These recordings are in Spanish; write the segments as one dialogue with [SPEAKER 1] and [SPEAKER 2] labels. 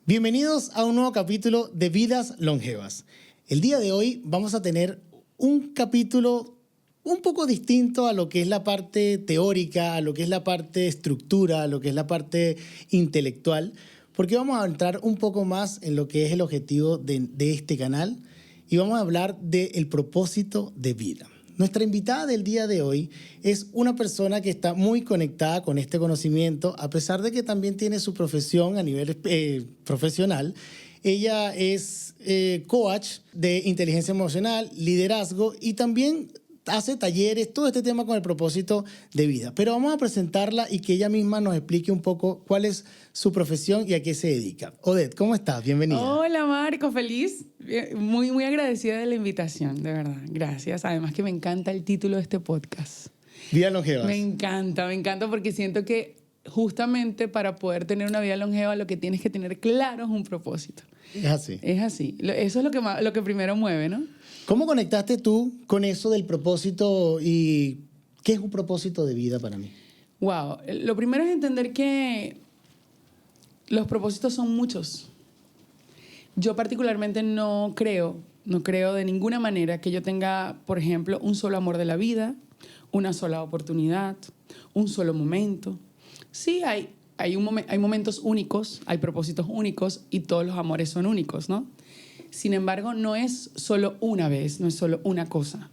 [SPEAKER 1] Bienvenidos a un nuevo capítulo de Vidas Longevas. El día de hoy vamos a tener un capítulo un poco distinto a lo que es la parte teórica, a lo que es la parte estructura, a lo que es la parte intelectual, porque vamos a entrar un poco más en lo que es el objetivo de este canal y vamos a hablar del propósito de vida. Nuestra invitada del día de hoy es una persona que está muy conectada con este conocimiento, a pesar de que también tiene su profesión a nivel profesional. Ella es coach de inteligencia emocional, liderazgo y también hace talleres, todo este tema con el propósito de vida. Pero vamos a presentarla y que ella misma nos explique un poco cuál es su profesión y a qué se dedica. Odette, ¿cómo estás? Bienvenida.
[SPEAKER 2] Hola, Marco, feliz. Muy agradecida de la invitación, de verdad. Gracias. Además que me encanta el título de este podcast.
[SPEAKER 1] Vida longeva.
[SPEAKER 2] Me encanta porque siento que justamente para poder tener una vida longeva lo que tienes que tener claro es un propósito.
[SPEAKER 1] Es así.
[SPEAKER 2] Es así. Eso es lo que primero mueve, ¿no?
[SPEAKER 1] ¿Cómo conectaste tú con eso del propósito y qué es un propósito de vida para mí?
[SPEAKER 2] Wow. Lo primero es entender que los propósitos son muchos. Yo particularmente no creo de ninguna manera que yo tenga, por ejemplo, un solo amor de la vida, una sola oportunidad, un solo momento. Sí, hay momentos únicos, hay propósitos únicos y todos los amores son únicos, ¿no? Sin embargo, no es solo una vez, no es solo una cosa.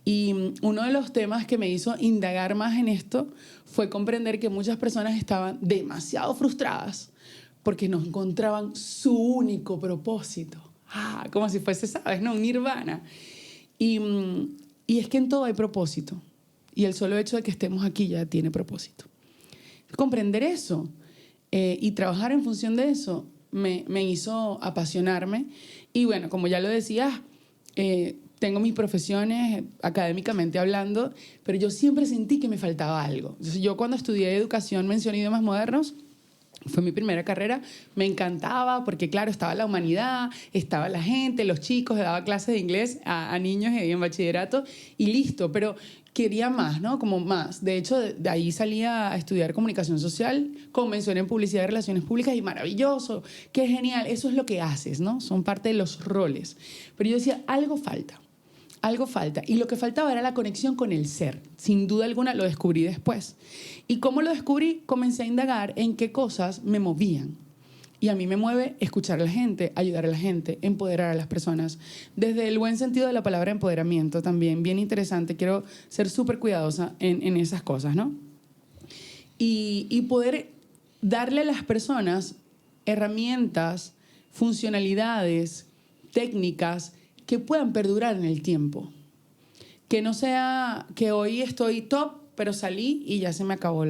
[SPEAKER 2] Y uno de los temas que me hizo indagar más en esto fue comprender que muchas personas estaban demasiado frustradas porque no encontraban su único propósito. Como si fuese, ¿sabes? ¿No? Un nirvana. Y es que en todo hay propósito. Y el solo hecho de que estemos aquí ya tiene propósito. Comprender eso y trabajar en función de eso me hizo apasionarme. Y bueno, como ya lo decía, tengo mis profesiones académicamente hablando, pero yo siempre sentí que me faltaba algo. Entonces, yo cuando estudié educación, mención y idiomas modernos, fue mi primera carrera, me encantaba porque, claro, estaba la humanidad, estaba la gente, los chicos, daba clases de inglés a niños en bachillerato y listo, pero quería más, ¿no? Como más. De hecho, de ahí salía a estudiar comunicación social, con mención en publicidad y relaciones públicas y maravilloso, qué genial, eso es lo que haces, ¿no? Son parte de los roles. Pero yo decía, algo falta. Algo falta. Y lo que faltaba era la conexión con el ser. Sin duda alguna lo descubrí después. ¿Y cómo lo descubrí? Comencé a indagar en qué cosas me movían. Y a mí me mueve escuchar a la gente, ayudar a la gente, empoderar a las personas. Desde el buen sentido de la palabra empoderamiento también, bien interesante. Quiero ser súper cuidadosa en esas cosas, ¿no? Y poder darle a las personas herramientas, funcionalidades, técnicas que puedan perdurar en el tiempo. Que no sea que hoy estoy top, pero salí y ya se me acabó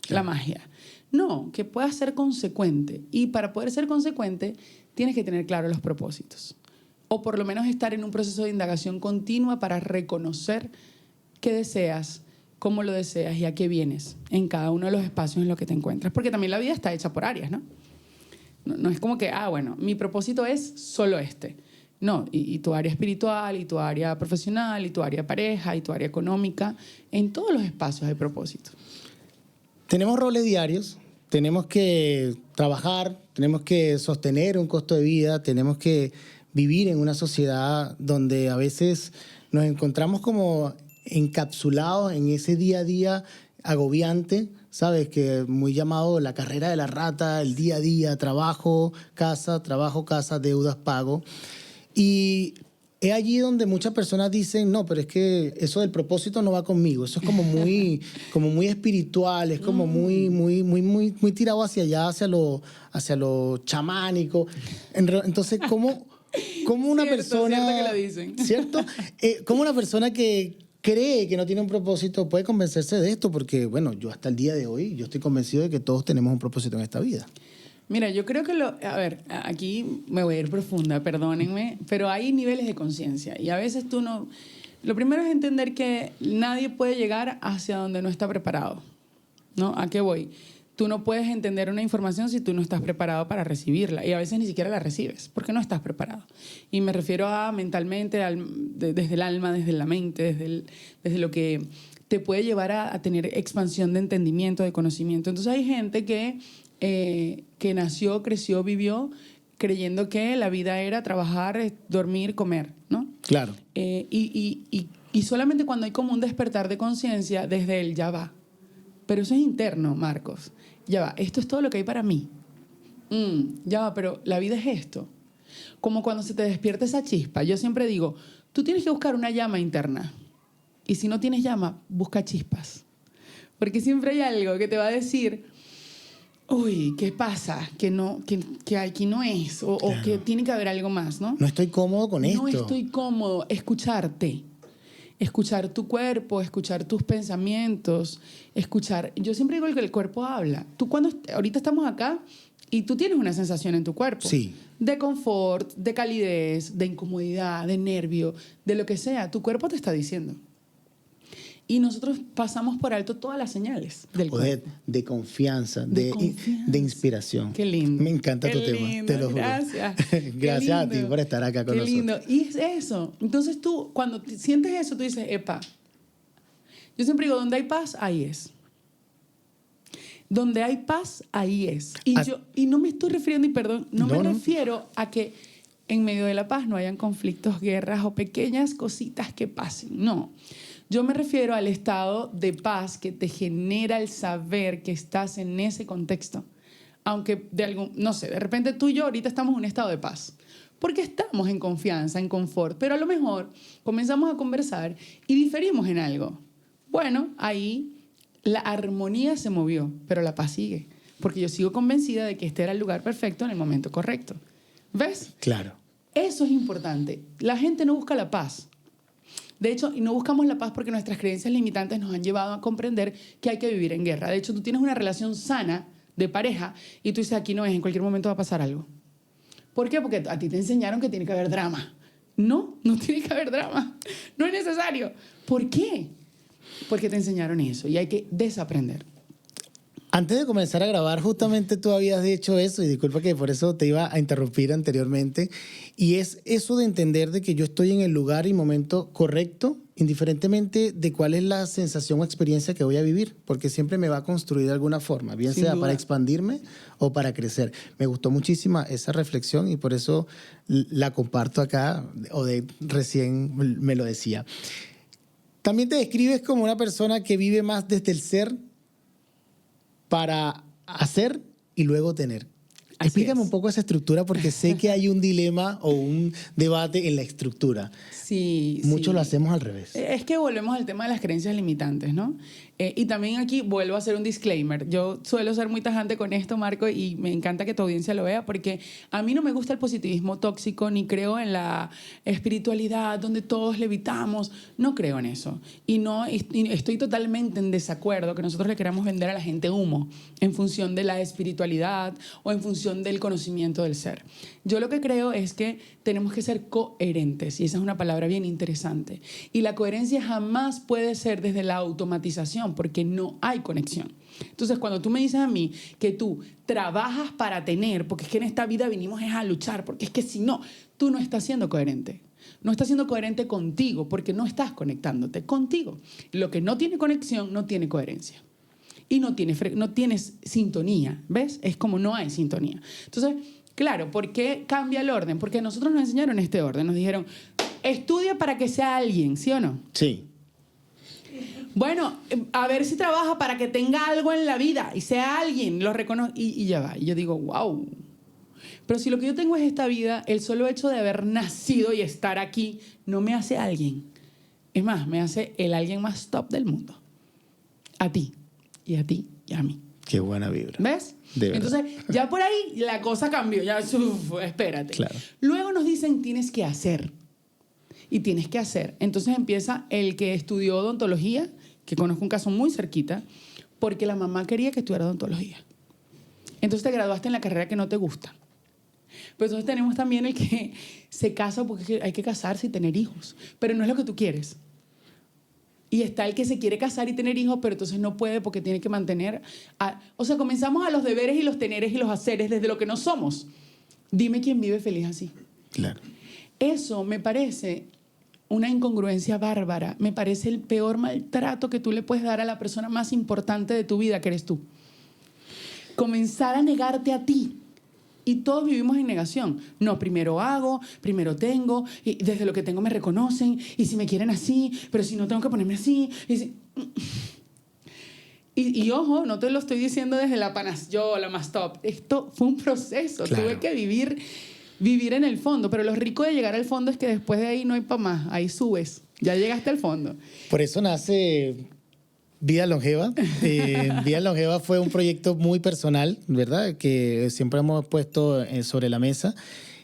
[SPEAKER 2] la magia. No, que puedas ser consecuente. Y para poder ser consecuente, tienes que tener claros los propósitos. O por lo menos estar en un proceso de indagación continua para reconocer qué deseas, cómo lo deseas y a qué vienes en cada uno de los espacios en los que te encuentras. Porque también la vida está hecha por áreas, ¿no? No es como que, bueno, mi propósito es solo este. No, y tu área espiritual, y tu área profesional, y tu área pareja, y tu área económica. En todos los espacios hay propósito.
[SPEAKER 1] Tenemos roles diarios, tenemos que trabajar, tenemos que sostener un costo de vida, tenemos que vivir en una sociedad donde a veces nos encontramos como encapsulados en ese día a día agobiante, ¿sabes? Que muy llamado la carrera de la rata, el día a día, trabajo, casa, deudas, pago. Y es allí donde muchas personas dicen, no, pero es que eso del propósito no va conmigo. Eso es como muy espiritual, es como muy tirado hacia allá, hacia lo chamánico. Entonces, ¿cómo una persona...
[SPEAKER 2] Cierto que lo dicen.
[SPEAKER 1] ¿Cierto? ¿Cómo una persona que cree que no tiene un propósito puede convencerse de esto? Porque, bueno, yo hasta el día de hoy, yo estoy convencido de que todos tenemos un propósito en esta vida.
[SPEAKER 2] Mira, yo creo que a ver, aquí me voy a ir profunda, perdónenme, pero hay niveles de conciencia y a veces tú no... Lo primero es entender que nadie puede llegar hacia donde no está preparado, ¿no? ¿A qué voy? Tú no puedes entender una información si tú no estás preparado para recibirla y a veces ni siquiera la recibes porque no estás preparado. Y me refiero a mentalmente, desde el alma, desde la mente, desde lo que te puede llevar a tener expansión de entendimiento, de conocimiento. Entonces hay gente que que nació, creció, vivió creyendo que la vida era trabajar, dormir, comer, ¿no?
[SPEAKER 1] Claro.
[SPEAKER 2] Y solamente cuando hay como un despertar de conciencia, desde el ya va. Pero eso es interno, Marcos. Ya va, esto es todo lo que hay para mí. Ya va, pero la vida es esto. Como cuando se te despierta esa chispa. Yo siempre digo, tú tienes que buscar una llama interna. Y si no tienes llama, busca chispas. Porque siempre hay algo que te va a decir, uy, ¿qué pasa? Que aquí no es. O que tiene que haber algo más, ¿no?
[SPEAKER 1] No estoy cómodo con esto.
[SPEAKER 2] No estoy cómodo. Escucharte. Escuchar tu cuerpo, escuchar tus pensamientos, escuchar... Yo siempre digo que el cuerpo habla. Ahorita estamos acá y tú tienes una sensación en tu cuerpo.
[SPEAKER 1] Sí.
[SPEAKER 2] De confort, de calidez, de incomodidad, de nervio, de lo que sea. Tu cuerpo te está diciendo. Y nosotros pasamos por alto todas las señales del cuerpo.
[SPEAKER 1] De confianza, de inspiración.
[SPEAKER 2] Qué lindo.
[SPEAKER 1] Me encanta tu tema, te lo juro.
[SPEAKER 2] Gracias.
[SPEAKER 1] Gracias a ti por estar acá con nosotros.
[SPEAKER 2] Qué lindo. Y es eso. Entonces tú, cuando sientes eso, tú dices, epa. Yo siempre digo, donde hay paz, ahí es. Donde hay paz, ahí es. Y no me estoy refiriendo, y perdón, no me refiero a que en medio de la paz no hayan conflictos, guerras o pequeñas cositas que pasen. No. Yo me refiero al estado de paz que te genera el saber que estás en ese contexto. Aunque no sé, de repente tú y yo ahorita estamos en un estado de paz. Porque estamos en confianza, en confort. Pero a lo mejor comenzamos a conversar y diferimos en algo. Bueno, ahí la armonía se movió, pero la paz sigue. Porque yo sigo convencida de que este era el lugar perfecto en el momento correcto. ¿Ves?
[SPEAKER 1] Claro.
[SPEAKER 2] Eso es importante. La gente no busca la paz. De hecho, no buscamos la paz porque nuestras creencias limitantes nos han llevado a comprender que hay que vivir en guerra. De hecho, tú tienes una relación sana de pareja y tú dices, aquí no es, en cualquier momento va a pasar algo. ¿Por qué? Porque a ti te enseñaron que tiene que haber drama. No tiene que haber drama. No es necesario. ¿Por qué? Porque te enseñaron eso y hay que desaprender.
[SPEAKER 1] Antes de comenzar a grabar, justamente tú habías dicho eso, y disculpa que por eso te iba a interrumpir anteriormente, y es eso de entender de que yo estoy en el lugar y momento correcto, indiferentemente de cuál es la sensación o experiencia que voy a vivir, porque siempre me va a construir de alguna forma, bien sea para expandirme o para crecer. Me gustó muchísimo esa reflexión y por eso la comparto acá, recién me lo decía. También te describes como una persona que vive más desde el ser para hacer y luego tener. Explícame un poco esa estructura porque sé que hay un dilema o un debate en la estructura.
[SPEAKER 2] Sí.
[SPEAKER 1] Muchos lo hacemos al revés.
[SPEAKER 2] Es que volvemos al tema de las creencias limitantes, ¿no? Y también aquí vuelvo a hacer un disclaimer. Yo suelo ser muy tajante con esto, Marco, y me encanta que tu audiencia lo vea porque a mí no me gusta el positivismo tóxico ni creo en la espiritualidad donde todos levitamos. No creo en eso. Y estoy totalmente en desacuerdo que nosotros le queramos vender a la gente humo en función de la espiritualidad o en función del conocimiento del ser. Yo lo que creo es que tenemos que ser coherentes y esa es una palabra bien interesante. Y la coherencia jamás puede ser desde la automatización porque no hay conexión. Entonces, cuando tú me dices a mí que tú trabajas para tener, porque es que en esta vida vinimos a luchar, porque es que si no, tú no estás siendo coherente. No estás siendo coherente contigo porque no estás conectándote contigo. Lo que no tiene conexión no tiene coherencia. Y no tienes sintonía, ¿ves? Es como no hay sintonía. Entonces, claro, ¿por qué cambia el orden? Porque nosotros nos enseñaron este orden. Nos dijeron, estudia para que sea alguien, ¿sí o no?
[SPEAKER 1] Sí.
[SPEAKER 2] Bueno, a ver si trabaja para que tenga algo en la vida y sea alguien, lo reconozco y ya va. Y yo digo, wow. Pero si lo que yo tengo es esta vida, el solo hecho de haber nacido y estar aquí no me hace alguien. Es más, me hace el alguien más top del mundo. A ti, y a ti, y a mí.
[SPEAKER 1] Qué buena vibra.
[SPEAKER 2] ¿Ves?
[SPEAKER 1] De verdad.
[SPEAKER 2] Entonces, ya por ahí la cosa cambió. Ya, espérate.
[SPEAKER 1] Claro.
[SPEAKER 2] Luego nos dicen, tienes que hacer. Y tienes que hacer. Entonces empieza el que estudió odontología, que conozco un caso muy cerquita, porque la mamá quería que estudiara odontología. Entonces te graduaste en la carrera que no te gusta. Pero entonces tenemos también el que se casa porque hay que casarse y tener hijos. Pero no es lo que tú quieres. Y está el que se quiere casar y tener hijos, pero entonces no puede porque tiene que mantener... O sea, comenzamos a los deberes y los teneres y los haceres desde lo que no somos. Dime quién vive feliz así.
[SPEAKER 1] Claro.
[SPEAKER 2] Eso me parece una incongruencia bárbara. Me parece el peor maltrato que tú le puedes dar a la persona más importante de tu vida, que eres tú. comenzar a negarte a ti. Y todos vivimos en negación. No, primero hago, primero tengo, y desde lo que tengo me reconocen, y si me quieren así, pero si no tengo que ponerme así. Y ojo, no te lo estoy diciendo desde la yo, la más top. Esto fue un proceso.
[SPEAKER 1] Claro.
[SPEAKER 2] Tuve que vivir en el fondo. Pero lo rico de llegar al fondo es que después de ahí no hay para más. Ahí subes. Ya llegaste al fondo.
[SPEAKER 1] Por eso nace Vida Longeva. Vida Longeva fue un proyecto muy personal, ¿verdad? Que siempre hemos puesto sobre la mesa,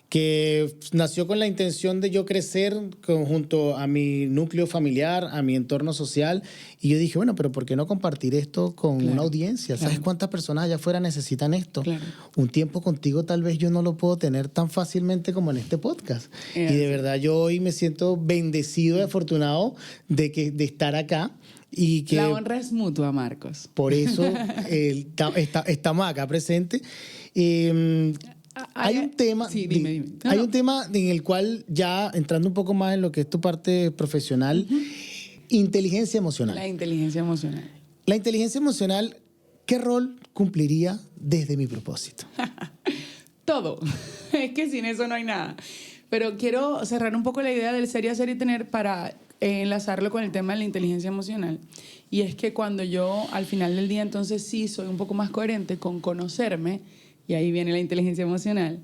[SPEAKER 1] que nació con la intención de yo crecer junto a mi núcleo familiar, a mi entorno social. Y yo dije, bueno, pero ¿por qué no compartir esto con una audiencia? ¿Sabes cuántas personas allá afuera necesitan esto? Claro. Un tiempo contigo tal vez yo no lo puedo tener tan fácilmente como en este podcast. Y de verdad yo hoy me siento bendecido y afortunado de estar acá. Y que
[SPEAKER 2] la honra es mutua, Marcos.
[SPEAKER 1] Por eso estamos acá presentes. Hay un tema,
[SPEAKER 2] sí, dime.
[SPEAKER 1] Hay un tema en el cual, ya entrando un poco más en lo que es tu parte profesional, inteligencia emocional.
[SPEAKER 2] La inteligencia emocional.
[SPEAKER 1] La inteligencia emocional, ¿qué rol cumpliría desde mi propósito?
[SPEAKER 2] Todo. Es que sin eso no hay nada. Pero quiero cerrar un poco la idea del ser y hacer y tener para enlazarlo con el tema de la inteligencia emocional. Y es que cuando yo, al final del día, entonces sí soy un poco más coherente con conocerme, y ahí viene la inteligencia emocional,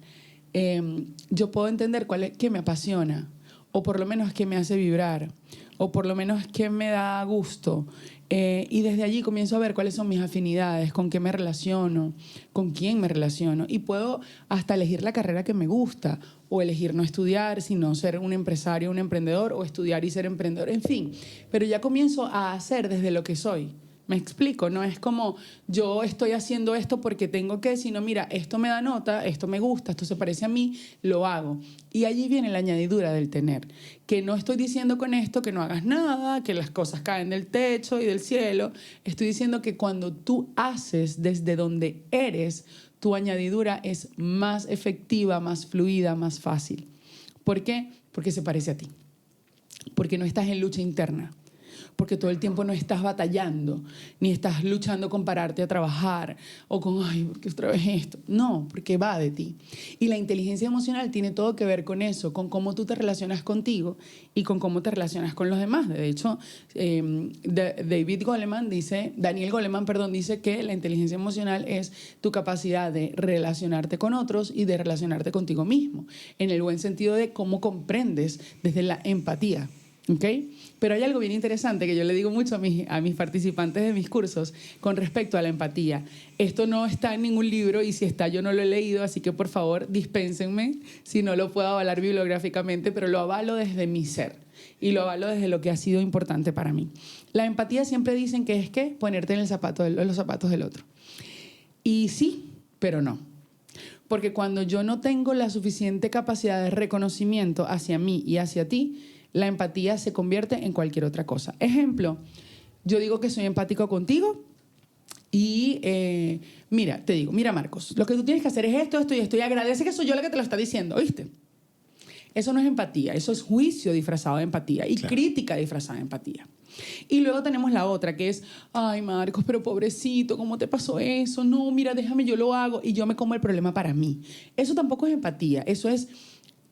[SPEAKER 2] yo puedo entender qué me apasiona, o por lo menos qué me hace vibrar, o por lo menos qué me da gusto. Y desde allí comienzo a ver cuáles son mis afinidades, con qué me relaciono, con quién me relaciono. Y puedo hasta elegir la carrera que me gusta, o elegir no estudiar, sino ser un empresario, un emprendedor, o estudiar y ser emprendedor, en fin. Pero ya comienzo a hacer desde lo que soy. Me explico, no es como yo estoy haciendo esto porque tengo que, sino mira, esto me da nota, esto me gusta, esto se parece a mí, lo hago. Y allí viene la añadidura del tener, que no estoy diciendo con esto que no hagas nada, que las cosas caen del techo y del cielo. Estoy diciendo que cuando tú haces desde donde eres, tu añadidura es más efectiva, más fluida, más fácil. ¿Por qué? Porque se parece a ti. Porque no estás en lucha interna. Porque todo el tiempo no estás batallando, ni estás luchando con pararte a trabajar o con, ay, ¿por qué otra vez esto? No, porque va de ti. Y la inteligencia emocional tiene todo que ver con eso, con cómo tú te relacionas contigo y con cómo te relacionas con los demás. De hecho, Daniel Goleman dice que la inteligencia emocional es tu capacidad de relacionarte con otros y de relacionarte contigo mismo, en el buen sentido de cómo comprendes desde la empatía. ¿Okay? Pero hay algo bien interesante que yo le digo mucho a mis participantes de mis cursos con respecto a la empatía. Esto no está en ningún libro y si está yo no lo he leído, así que por favor dispénsenme si no lo puedo avalar bibliográficamente, pero lo avalo desde mi ser y lo avalo desde lo que ha sido importante para mí. La empatía siempre dicen que es que ponerte en los zapatos del otro. Y sí, pero no. Porque cuando yo no tengo la suficiente capacidad de reconocimiento hacia mí y hacia ti, la empatía se convierte en cualquier otra cosa. Ejemplo, yo digo que soy empático contigo y te digo, mira Marcos, lo que tú tienes que hacer es esto y esto, y agradece que soy yo la que te lo está diciendo, ¿oíste? Eso no es empatía, eso es juicio disfrazado de empatía y crítica disfrazada de empatía. Y luego tenemos la otra que es, ay Marcos, pero pobrecito, ¿cómo te pasó eso? No, mira, déjame, yo lo hago y yo me como el problema para mí. Eso tampoco es empatía, eso es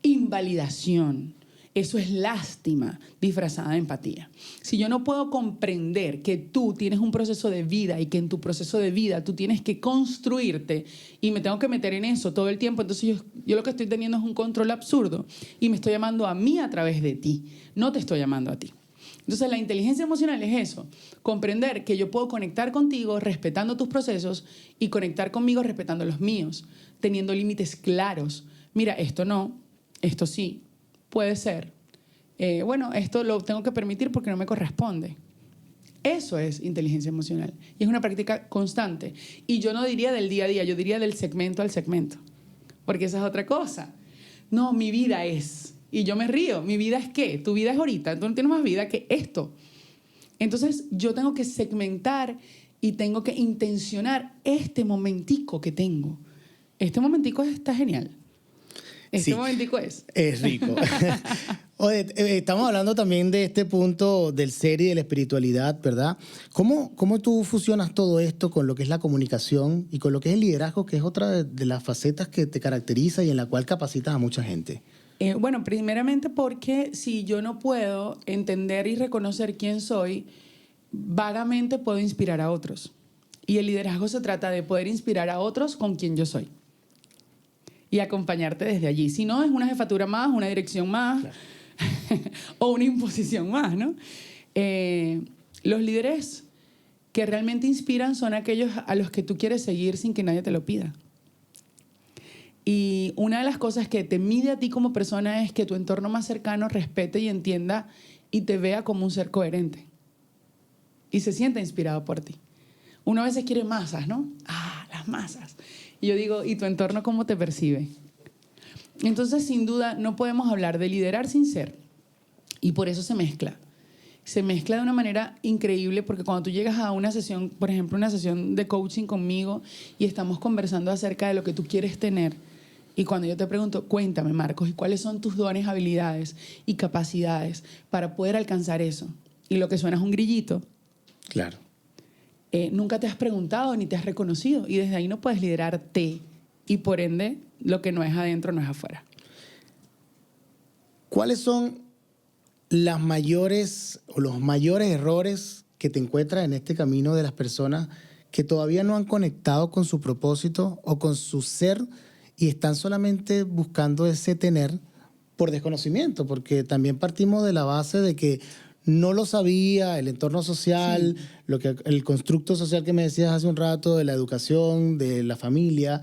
[SPEAKER 2] invalidación. Eso es lástima disfrazada de empatía. Si yo no puedo comprender que tú tienes un proceso de vida y que en tu proceso de vida tú tienes que construirte y me tengo que meter en eso todo el tiempo, entonces yo lo que estoy teniendo es un control absurdo y me estoy llamando a mí a través de ti, no te estoy llamando a ti. Entonces la inteligencia emocional es eso, comprender que yo puedo conectar contigo respetando tus procesos y conectar conmigo respetando los míos, teniendo límites claros. Mira, esto no, esto sí. Puede ser. Esto lo tengo que permitir porque no me corresponde. Eso es inteligencia emocional. Y es una práctica constante. Y yo no diría del día a día, yo diría del segmento al segmento. Porque esa es otra cosa. No, mi vida es. Y yo me río. ¿Mi vida es qué? Tu vida es ahorita. Tú no tienes más vida que esto. Entonces yo tengo que segmentar y tengo que intencionar este momentico que tengo. Este momentico está genial. Este momentico es.
[SPEAKER 1] Es rico. Oye, estamos hablando también de este punto del ser y de la espiritualidad, ¿verdad? ¿Cómo tú fusionas todo esto con lo que es la comunicación y con lo que es el liderazgo, que es otra de las facetas que te caracteriza y en la cual capacitas a mucha gente?
[SPEAKER 2] Bueno, primeramente porque si yo no puedo entender y reconocer quién soy, vagamente puedo inspirar a otros. Y el liderazgo se trata de poder inspirar a otros con quien yo soy y acompañarte desde allí. Si no, es una jefatura más, una dirección más, claro. O una imposición más, ¿no? Los líderes que realmente inspiran son aquellos a los que tú quieres seguir sin que nadie te lo pida. Y una de las cosas que te mide a ti como persona es que tu entorno más cercano respete y entienda y te vea como un ser coherente y se sienta inspirado por ti. Uno a veces quiere masas, ¿no? Las masas. Y yo digo, ¿y tu entorno cómo te percibe? Entonces, sin duda, no podemos hablar de liderar sin ser. Y por eso se mezcla. Se mezcla de una manera increíble porque cuando tú llegas a una sesión, por ejemplo, una sesión de coaching conmigo y estamos conversando acerca de lo que tú quieres tener, y cuando yo te pregunto, cuéntame, Marcos, ¿y cuáles son tus dones, habilidades y capacidades para poder alcanzar eso? Y lo que suena es un grillito.
[SPEAKER 1] Claro.
[SPEAKER 2] Nunca te has preguntado ni te has reconocido y desde ahí no puedes liderarte y por ende lo que no es adentro no es afuera.
[SPEAKER 1] ¿Cuáles son las mayores o los mayores errores que te encuentras en este camino de las personas que todavía no han conectado con su propósito o con su ser y están solamente buscando ese tener por desconocimiento? Porque también partimos de la base de que no lo sabía, el entorno social, sí, el constructo social que me decías hace un rato, de la educación, de la familia.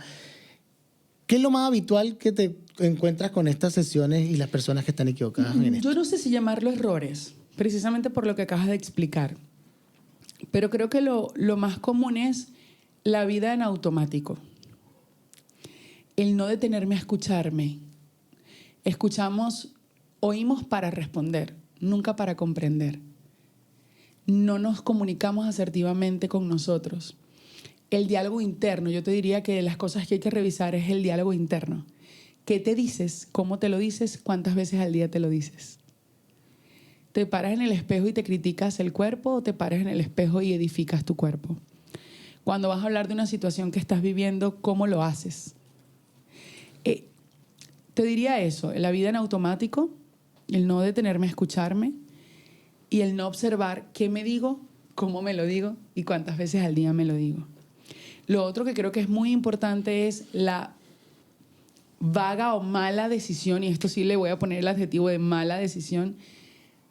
[SPEAKER 1] ¿Qué es lo más habitual que te encuentras con estas sesiones y las personas que están equivocadas en esto?
[SPEAKER 2] Yo no sé si llamarlo errores, precisamente por lo que acabas de explicar. Pero creo que lo más común es la vida en automático. El no detenerme a escucharme. Oímos para responder, nunca para comprender. No nos comunicamos asertivamente con nosotros. El diálogo interno, yo te diría que las cosas que hay que revisar es el diálogo interno. ¿Qué te dices? ¿Cómo te lo dices? ¿Cuántas veces al día te lo dices? ¿Te paras en el espejo y te criticas el cuerpo o te paras en el espejo y edificas tu cuerpo? Cuando vas a hablar de una situación que estás viviendo, ¿cómo lo haces? Te diría eso, la vida en automático, el no detenerme a escucharme y el no observar qué me digo, cómo me lo digo y cuántas veces al día me lo digo. Lo otro que creo que es muy importante es la vaga o mala decisión, y esto sí le voy a poner el adjetivo de mala decisión,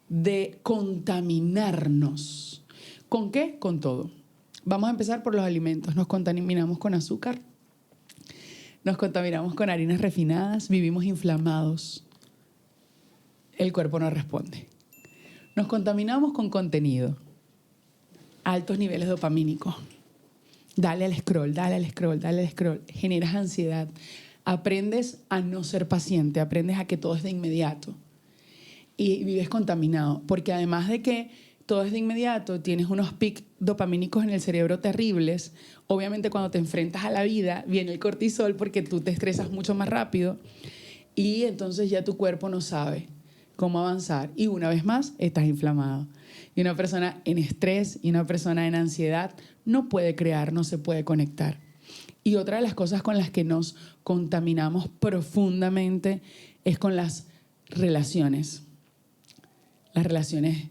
[SPEAKER 2] de contaminarnos. ¿Con qué? Con todo. Vamos a empezar por los alimentos. Nos contaminamos con azúcar, nos contaminamos con harinas refinadas, vivimos inflamados. El cuerpo no responde. Nos contaminamos con contenido, altos niveles dopamínicos. Dale al scroll, dale al scroll, dale al scroll. Generas ansiedad. Aprendes a no ser paciente, aprendes a que todo es de inmediato. Y vives contaminado. Porque además de que todo es de inmediato, tienes unos pics dopamínicos en el cerebro terribles. Obviamente cuando te enfrentas a la vida, viene el cortisol porque tú te estresas mucho más rápido. Y entonces ya tu cuerpo no sabe cómo avanzar. Y una vez más, estás inflamado. Y una persona en estrés y una persona en ansiedad no puede crear, no se puede conectar. Y otra de las cosas con las que nos contaminamos profundamente es con las relaciones. Las relaciones,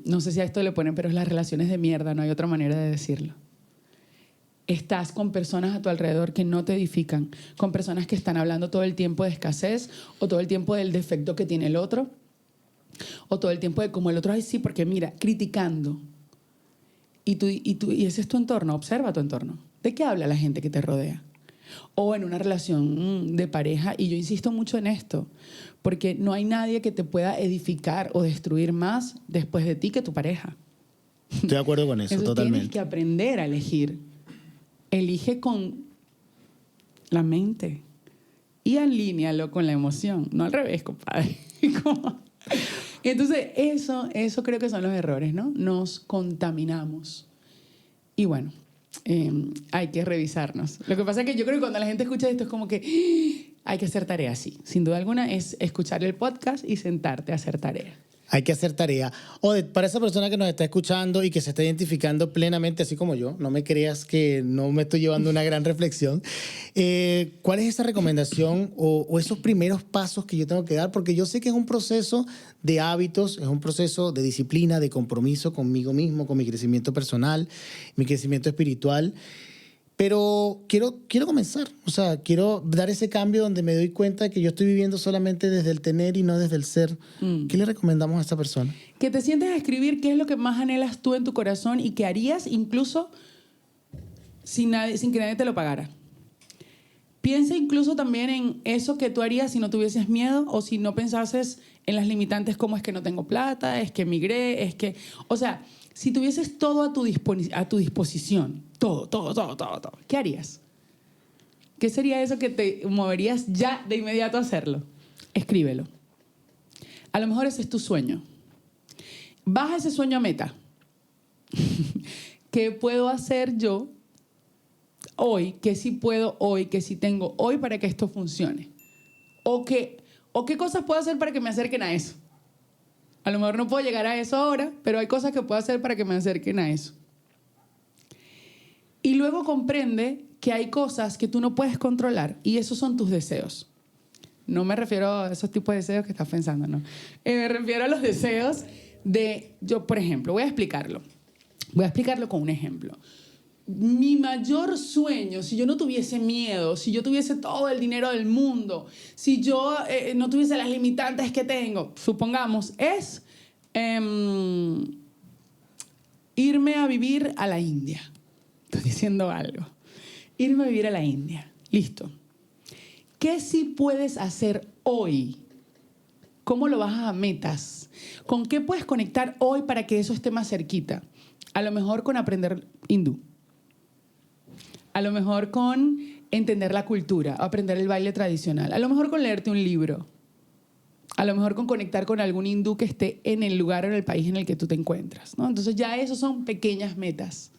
[SPEAKER 2] no sé si a esto le ponen, pero es las relaciones de mierda, no hay otra manera de decirlo. Estás con personas a tu alrededor que no te edifican, con personas que están hablando todo el tiempo de escasez o todo el tiempo del defecto que tiene el otro o todo el tiempo de cómo el otro, ay sí, porque mira, criticando. Y ese es tu entorno, observa tu entorno. ¿De qué habla la gente que te rodea? O en una relación de pareja, y yo insisto mucho en esto, porque no hay nadie que te pueda edificar o destruir más después de ti que tu pareja.
[SPEAKER 1] Estoy de acuerdo con eso, totalmente.
[SPEAKER 2] Tienes que aprender a elegir. Elige con la mente y alínealo con la emoción, no al revés, compadre. Entonces, eso creo que son los errores, ¿no? Nos contaminamos. Y bueno, hay que revisarnos. Lo que pasa es que yo creo que cuando la gente escucha esto es como que hay que hacer tarea, sí. Sin duda alguna es escuchar el podcast y sentarte a hacer tarea.
[SPEAKER 1] Hay que hacer tarea. Odette, para esa persona que nos está escuchando y que se está identificando plenamente, así como yo, no me creas que no me estoy llevando una gran reflexión, ¿cuál es esa recomendación o esos primeros pasos que yo tengo que dar? Porque yo sé que es un proceso de hábitos, es un proceso de disciplina, de compromiso conmigo mismo, con mi crecimiento personal, mi crecimiento espiritual. Pero quiero comenzar, o sea, quiero dar ese cambio donde me doy cuenta de que yo estoy viviendo solamente desde el tener y no desde el ser. ¿Qué le recomendamos a esta persona?
[SPEAKER 2] Que te sientes a escribir qué es lo que más anhelas tú en tu corazón y que harías incluso sin que nadie te lo pagara. Piensa incluso también en eso que tú harías si no tuvieses miedo o si no pensases en las limitantes como es que no tengo plata, es que emigré, es que... O sea, si tuvieses todo a tu disposición, todo, ¿qué harías? ¿Qué sería eso que te moverías ya de inmediato a hacerlo? Escríbelo. A lo mejor ese es tu sueño. Baja ese sueño a meta. ¿Qué puedo hacer yo hoy? ¿Qué sí puedo hoy? ¿Qué sí tengo hoy para que esto funcione? ¿O qué cosas puedo hacer para que me acerquen a eso? A lo mejor no puedo llegar a eso ahora, pero hay cosas que puedo hacer para que me acerquen a eso. Y luego comprende que hay cosas que tú no puedes controlar y esos son tus deseos. No me refiero a esos tipos de deseos que estás pensando, no. Me refiero a los deseos de... Yo, por ejemplo, voy a explicarlo con un ejemplo. Mi mayor sueño, si yo no tuviese miedo, si yo tuviese todo el dinero del mundo, si yo no tuviese las limitantes que tengo, supongamos, es irme a vivir a la India. Estoy diciendo algo. Irme a vivir a la India. Listo. ¿Qué sí puedes hacer hoy? ¿Cómo lo bajas a metas? ¿Con qué puedes conectar hoy para que eso esté más cerquita? A lo mejor con aprender hindú. A lo mejor con entender la cultura, aprender el baile tradicional. A lo mejor con leerte un libro. A lo mejor con conectar con algún hindú que esté en el lugar o en el país en el que tú te encuentras, ¿no? Entonces ya esos son pequeñas metas.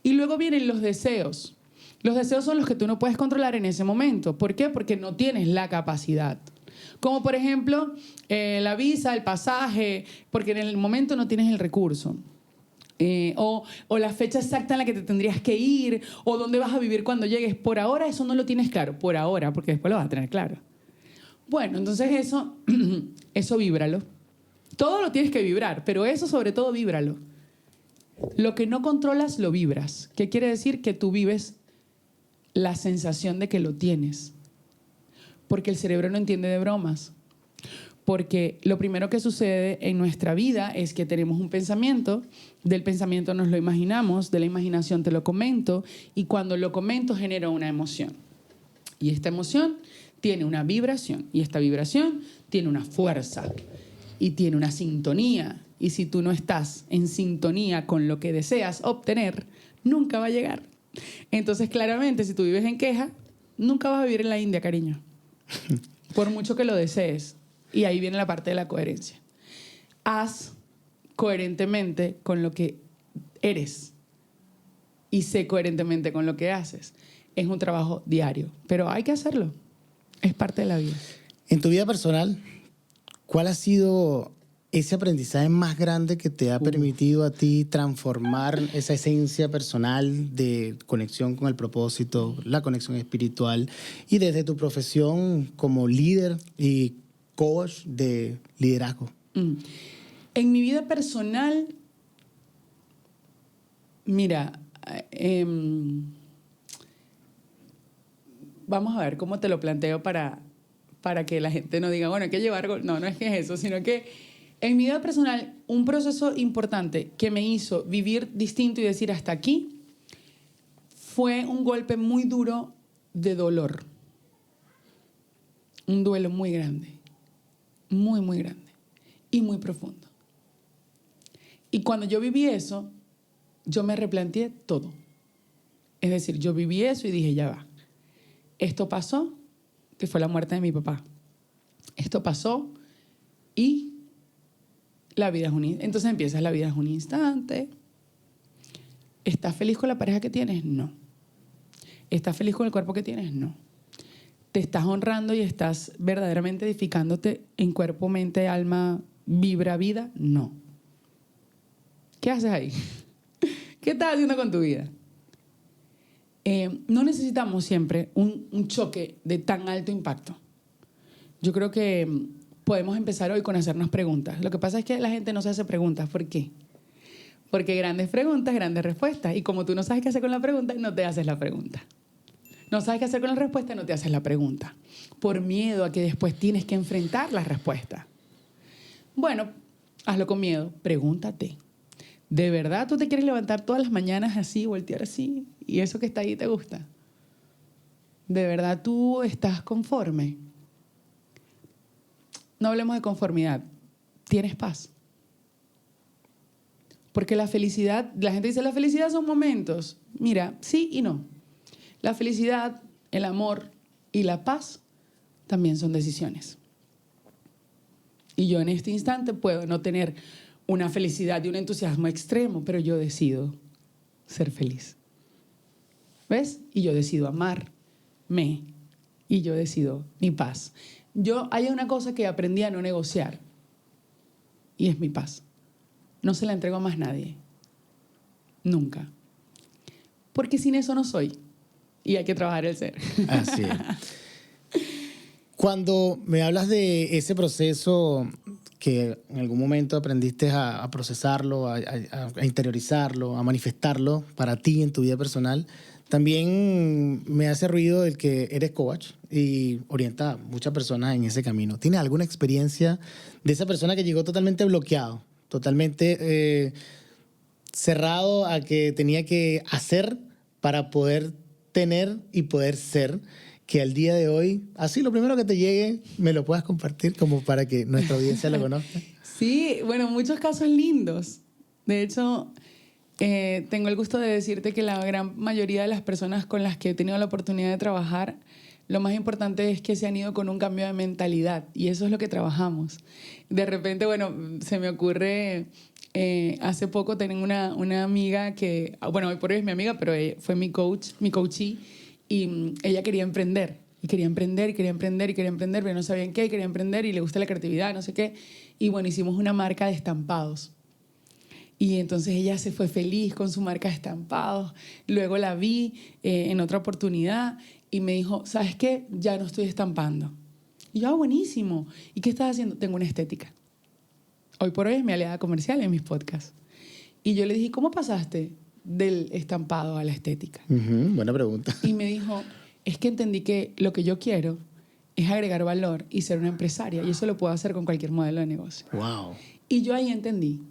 [SPEAKER 2] Y luego vienen los deseos. Los deseos son los que tú no puedes controlar en ese momento. ¿Por qué? Porque no tienes la capacidad. Como por ejemplo, la visa, el pasaje, porque en el momento no tienes el recurso. O la fecha exacta en la que te tendrías que ir, o dónde vas a vivir cuando llegues. Por ahora eso no lo tienes claro. Por ahora, porque después lo vas a tener claro. Bueno, entonces eso víbralo. Todo lo tienes que vibrar, pero eso sobre todo víbralo. Lo que no controlas, lo vibras. ¿Qué quiere decir? Que tú vives la sensación de que lo tienes. Porque el cerebro no entiende de bromas. Porque lo primero que sucede en nuestra vida es que tenemos un pensamiento, del pensamiento nos lo imaginamos, de la imaginación te lo comento, y cuando lo comento genera una emoción. Y esta emoción tiene una vibración, y esta vibración tiene una fuerza, y tiene una sintonía. Y si tú no estás en sintonía con lo que deseas obtener, nunca va a llegar. Entonces, claramente, si tú vives en queja, nunca vas a vivir en la India, cariño. Por mucho que lo desees. Y ahí viene la parte de la coherencia. Haz coherentemente con lo que eres y sé coherentemente con lo que haces. Es un trabajo diario, pero hay que hacerlo. Es parte de la vida.
[SPEAKER 1] En tu vida personal, ¿cuál ha sido ese aprendizaje más grande que te ha permitido a ti transformar esa esencia personal de conexión con el propósito, la conexión espiritual y desde tu profesión como líder y coach de liderazgo?
[SPEAKER 2] En mi vida personal, mira, vamos a ver cómo te lo planteo para que la gente no diga, bueno, hay que llevar... No es que es eso, sino que en mi vida personal, un proceso importante que me hizo vivir distinto y decir hasta aquí fue un golpe muy duro de dolor. Un duelo muy grande. Muy, muy grande y muy profundo. Y cuando yo viví eso, yo me replanteé todo. Es decir, yo viví eso y dije, ya va. Esto pasó, que fue la muerte de mi papá. Esto pasó y la vida es entonces empiezas, la vida es un instante. ¿Estás feliz con la pareja que tienes? No. ¿Estás feliz con el cuerpo que tienes? No. ¿Te estás honrando y estás verdaderamente edificándote en cuerpo, mente, alma, vibra, vida? No. ¿Qué haces ahí? ¿Qué estás haciendo con tu vida? No necesitamos siempre un choque de tan alto impacto. Yo creo que podemos empezar hoy con hacernos preguntas. Lo que pasa es que la gente no se hace preguntas. ¿Por qué? Porque grandes preguntas, grandes respuestas. Y como tú no sabes qué hacer con la pregunta, no te haces la pregunta. No sabes qué hacer con la respuesta, no te haces la pregunta. Por miedo a que después tienes que enfrentar la respuesta. Bueno, hazlo con miedo. Pregúntate. ¿De verdad tú te quieres levantar todas las mañanas así, voltear así? ¿Y eso que está ahí te gusta? ¿De verdad tú estás conforme? No hablemos de conformidad. ¿Tienes paz? Porque la felicidad, la gente dice, la felicidad son momentos. Mira, sí y no. La felicidad, el amor y la paz también son decisiones. Y yo en este instante puedo no tener una felicidad y un entusiasmo extremo, pero yo decido ser feliz. ¿Ves? Y yo decido amarme. Y yo decido mi paz. Hay una cosa que aprendí a no negociar. Y es mi paz. No se la entrego a más nadie. Nunca. Porque sin eso no soy. Y hay que trabajar el ser.
[SPEAKER 1] Así es. Cuando me hablas de ese proceso que en algún momento aprendiste a procesarlo, a interiorizarlo, a manifestarlo para ti en tu vida personal, también me hace ruido el que eres coach y orienta a muchas personas en ese camino. ¿Tienes alguna experiencia de esa persona que llegó totalmente bloqueado, totalmente cerrado a que tenía que hacer para poder tener y poder ser, que al día de hoy, así lo primero que te llegue, me lo puedas compartir como para que nuestra audiencia lo conozca?
[SPEAKER 2] Sí, bueno, muchos casos lindos. De hecho, tengo el gusto de decirte que la gran mayoría de las personas con las que he tenido la oportunidad de trabajar, lo más importante es que se han ido con un cambio de mentalidad y eso es lo que trabajamos. De repente, bueno, se me ocurre, hace poco tengo una amiga que, bueno, hoy por hoy es mi amiga, pero fue mi coachee, y ella quería emprender. Y quería emprender, pero no sabía en qué, quería emprender y le gusta la creatividad, no sé qué. Y bueno, hicimos una marca de estampados. Y entonces ella se fue feliz con su marca de estampados. Luego la vi en otra oportunidad y me dijo, ¿sabes qué? Ya no estoy estampando. Y yo, buenísimo. ¿Y qué estás haciendo? Tengo una estética. Hoy por hoy es mi aliada comercial en mis podcasts. Y yo le dije, ¿cómo pasaste del estampado a la estética?
[SPEAKER 1] Buena pregunta.
[SPEAKER 2] Y me dijo, es que entendí que lo que yo quiero es agregar valor y ser una empresaria. Y eso lo puedo hacer con cualquier modelo de negocio.
[SPEAKER 1] Wow.
[SPEAKER 2] Y yo ahí entendí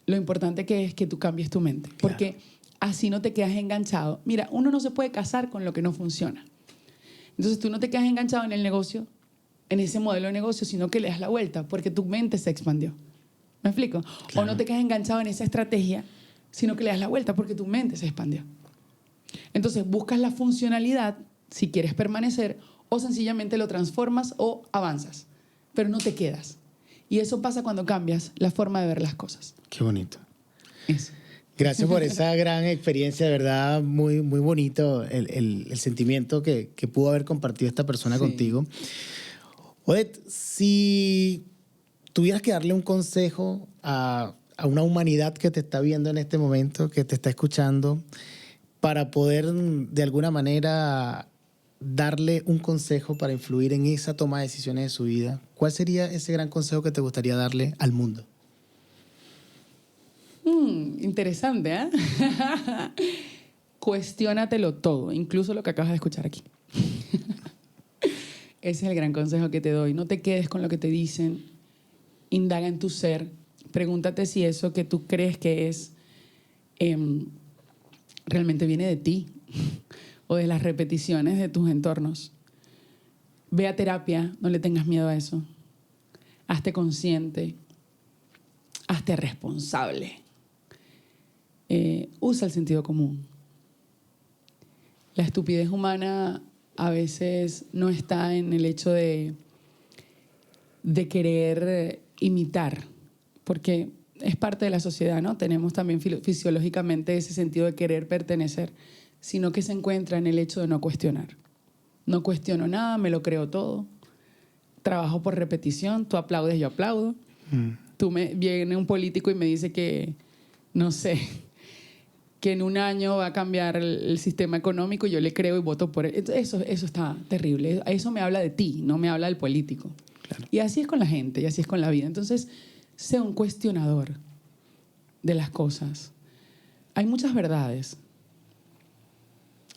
[SPEAKER 2] lo importante que es que tú cambies tu mente.
[SPEAKER 1] Claro.
[SPEAKER 2] Porque así no te quedas enganchado. Mira, uno no se puede casar con lo que no funciona. Entonces tú no te quedas enganchado en el negocio, en ese modelo de negocio, sino que le das la vuelta porque tu mente se expandió. ¿Me explico?
[SPEAKER 1] Claro.
[SPEAKER 2] O no te quedas enganchado en esa estrategia, sino que le das la vuelta porque tu mente se expandió. Entonces buscas la funcionalidad si quieres permanecer o sencillamente lo transformas o avanzas, pero no te quedas. Y eso pasa cuando cambias la forma de ver las cosas.
[SPEAKER 1] Qué bonito.
[SPEAKER 2] Eso.
[SPEAKER 1] Gracias por esa gran experiencia, de verdad, muy, muy bonito el sentimiento que pudo haber compartido esta persona contigo. Odette, si tuvieras que darle un consejo a una humanidad que te está viendo en este momento, que te está escuchando, para poder de alguna manera darle un consejo para influir en esa toma de decisiones de su vida, ¿cuál sería ese gran consejo que te gustaría darle al mundo?
[SPEAKER 2] Interesante, ¿eh? Cuestiónatelo todo, incluso lo que acabas de escuchar aquí. Ese es el gran consejo que te doy. No te quedes con lo que te dicen. Indaga en tu ser. Pregúntate si eso que tú crees que es realmente viene de ti o de las repeticiones de tus entornos. Ve a terapia, no le tengas miedo a eso. Hazte consciente. Hazte responsable. Usa el sentido común. La estupidez humana a veces no está en el hecho de querer imitar, porque es parte de la sociedad, ¿no? Tenemos también fisiológicamente ese sentido de querer pertenecer, sino que se encuentra en el hecho de no cuestionar. No cuestiono nada, me lo creo todo. Trabajo por repetición, tú aplaudes, yo aplaudo. Viene un político y me dice que, no sé, que en un año va a cambiar el sistema económico, yo le creo y voto por él. Eso está terrible. Eso me habla de ti, no me habla del político.
[SPEAKER 1] Claro.
[SPEAKER 2] Y así es con la gente, y así es con la vida. Entonces, sea un cuestionador de las cosas. Hay muchas verdades,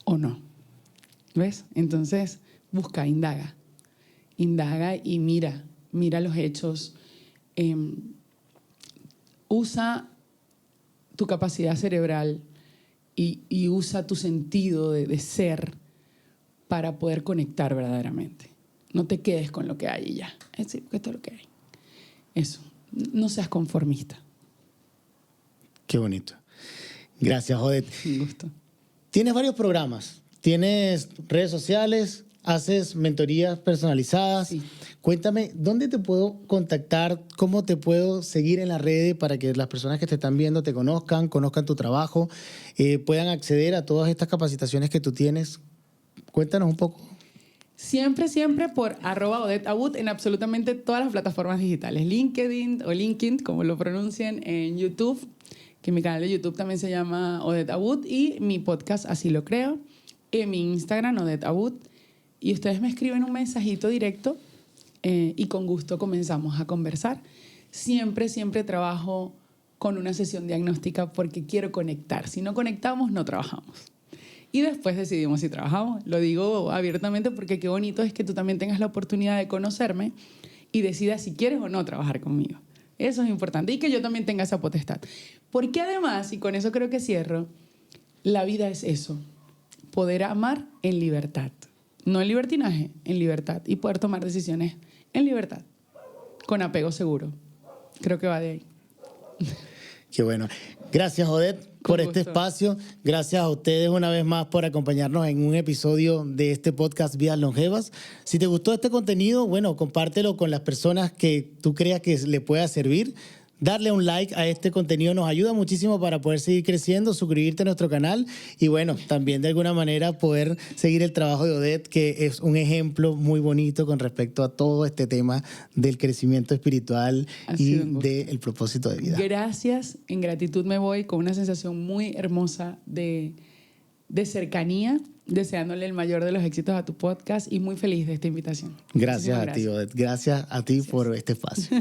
[SPEAKER 2] ¿o no? ¿Ves? Entonces, busca, indaga y mira los hechos. Usa tu capacidad cerebral y usa tu sentido de ser para poder conectar verdaderamente. No te quedes con lo que hay y ya. Es decir, esto es lo que hay. Eso. No seas conformista.
[SPEAKER 1] Qué bonito. Gracias, Odette.
[SPEAKER 2] Un gusto.
[SPEAKER 1] Tienes varios programas. Tienes redes sociales, haces mentorías personalizadas.
[SPEAKER 2] Sí.
[SPEAKER 1] Cuéntame, ¿dónde te puedo contactar? ¿Cómo te puedo seguir en las redes para que las personas que te están viendo te conozcan tu trabajo, puedan acceder a todas estas capacitaciones que tú tienes? Cuéntanos un poco.
[SPEAKER 2] Siempre por @OdetteAbud en absolutamente todas las plataformas digitales. LinkedIn o LinkedIn, como lo pronuncien, en YouTube, que mi canal de YouTube también se llama Odette Abud, y mi podcast Así lo creo, en mi Instagram, Odette Abud. Y ustedes me escriben un mensajito directo y con gusto comenzamos a conversar. Siempre trabajo con una sesión diagnóstica porque quiero conectar. Si no conectamos, no trabajamos. Y después decidimos si trabajamos. Lo digo abiertamente porque qué bonito es que tú también tengas la oportunidad de conocerme y decidas si quieres o no trabajar conmigo. Eso es importante. Y que yo también tenga esa potestad. Porque además, y con eso creo que cierro, la vida es eso. Poder amar en libertad. No en libertinaje, en libertad. Y poder tomar decisiones en libertad. Con apego seguro. Creo que va de ahí.
[SPEAKER 1] Qué bueno. Gracias, Odette, por este espacio. Gracias a ustedes una vez más por acompañarnos en un episodio de este podcast Vidas Longevas. Si te gustó este contenido, bueno, compártelo con las personas que tú creas que le pueda servir. Darle un like a este contenido nos ayuda muchísimo para poder seguir creciendo, suscribirte a nuestro canal y bueno, también de alguna manera poder seguir el trabajo de Odette, que es un ejemplo muy bonito con respecto a todo este tema del crecimiento espiritual y del propósito de vida.
[SPEAKER 2] Gracias, en gratitud me voy con una sensación muy hermosa de cercanía, deseándole el mayor de los éxitos a tu podcast y muy feliz de esta invitación.
[SPEAKER 1] Gracias a ti, Odette. Gracias a ti por este espacio.